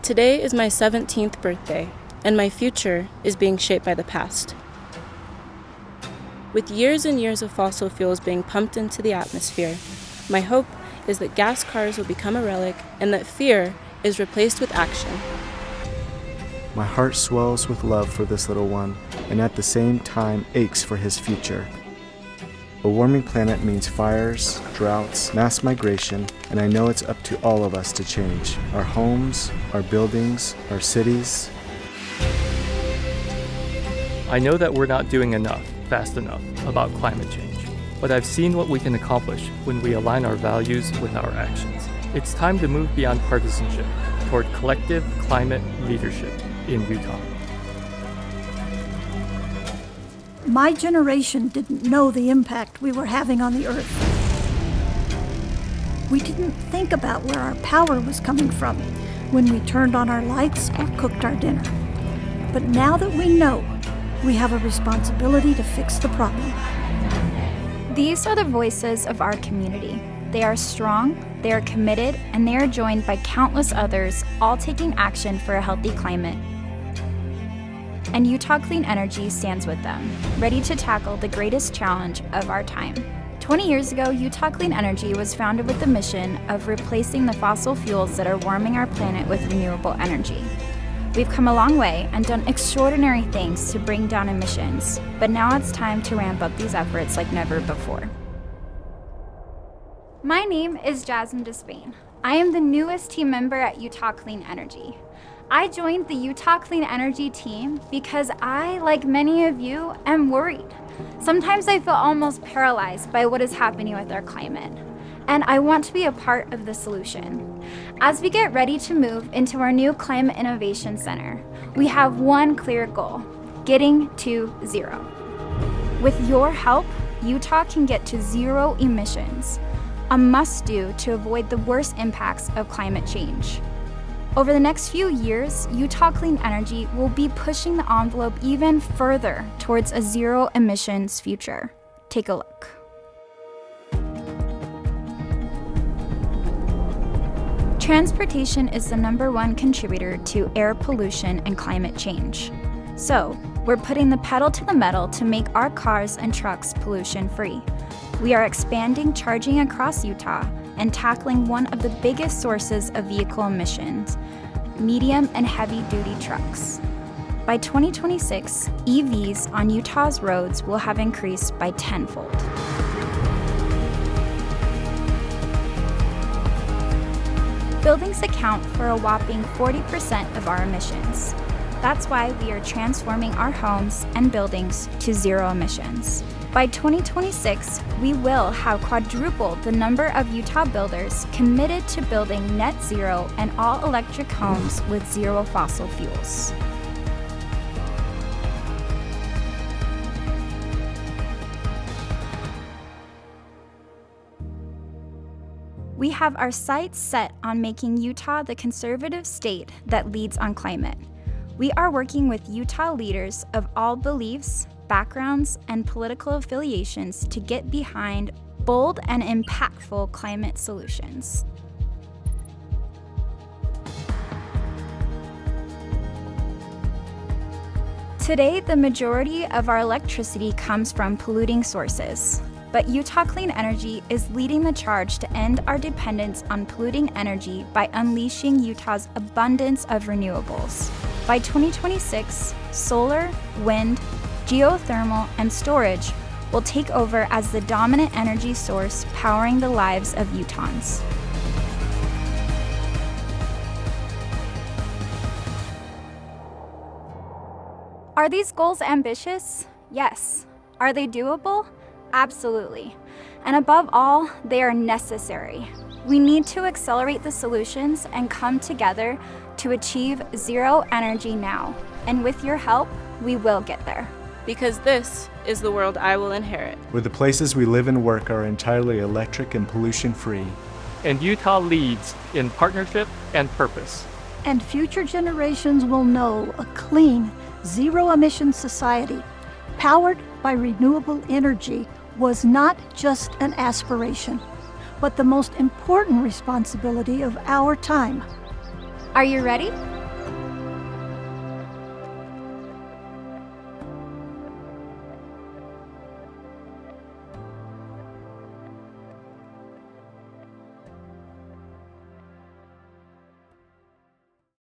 Today is my 17th birthday, and my future is being shaped by the past. With years and years of fossil fuels being pumped into the atmosphere, my hope is that gas cars will become a relic and that fear is replaced with action. My heart swells with love for this little one, and at the same time aches for his future. A warming planet means fires, droughts, mass migration, and I know it's up to all of us to change our homes, our buildings, our cities. I know that we're not doing enough, fast enough, about climate change, but I've seen what we can accomplish when we align our values with our actions. It's time to move beyond partisanship toward collective climate leadership in Utah. My generation didn't know the impact we were having on the earth. We didn't think about where our power was coming from when we turned on our lights or cooked our dinner. But now that we know, we have a responsibility to fix the problem. These are the voices of our community. They are strong, they are committed, and they are joined by countless others, all taking action for a healthy climate. And Utah Clean Energy stands with them, ready to tackle the greatest challenge of our time. 20 years ago, Utah Clean Energy was founded with the mission of replacing the fossil fuels that are warming our planet with renewable energy. We've come a long way and done extraordinary things to bring down emissions, but now it's time to ramp up these efforts like never before. My name is Jasmine Despain. I am the newest team member at Utah Clean Energy. I joined the Utah Clean Energy team because I, like many of you, am worried. Sometimes I feel almost paralyzed by what is happening with our climate, and I want to be a part of the solution. As we get ready to move into our new Climate Innovation Center, we have one clear goal: getting to zero. With your help, Utah can get to zero emissions, a must-do to avoid the worst impacts of climate change. Over the next few years, Utah Clean Energy will be pushing the envelope even further towards a zero emissions future. Take a look. Transportation is the #1 contributor to air pollution and climate change. So, we're putting the pedal to the metal to make our cars and trucks pollution-free. We are expanding charging across Utah and tackling one of the biggest sources of vehicle emissions, medium and heavy-duty trucks. By 2026, EVs on Utah's roads will have increased by tenfold. Buildings account for a whopping 40% of our emissions. That's why we are transforming our homes and buildings to zero emissions. By 2026, we will have quadrupled the number of Utah builders committed to building net zero and all-electric homes with zero fossil fuels. We have our sights set on making Utah the conservative state that leads on climate. We are working with Utah leaders of all beliefs, backgrounds, and political affiliations to get behind bold and impactful climate solutions. Today, the majority of our electricity comes from polluting sources, but Utah Clean Energy is leading the charge to end our dependence on polluting energy by unleashing Utah's abundance of renewables. By 2026, solar, wind, geothermal, and storage will take over as the dominant energy source powering the lives of Utahns. Are these goals ambitious? Yes. Are they doable? Absolutely. And above all, they are necessary. We need to accelerate the solutions and come together to achieve zero energy now. And with your help, we will get there. Because this is the world I will inherit, Where the places we live and work are entirely electric and pollution-free. And Utah leads in partnership and purpose. And future generations will know a clean, zero-emission society powered by renewable energy was not just an aspiration, but the most important responsibility of our time. Are you ready?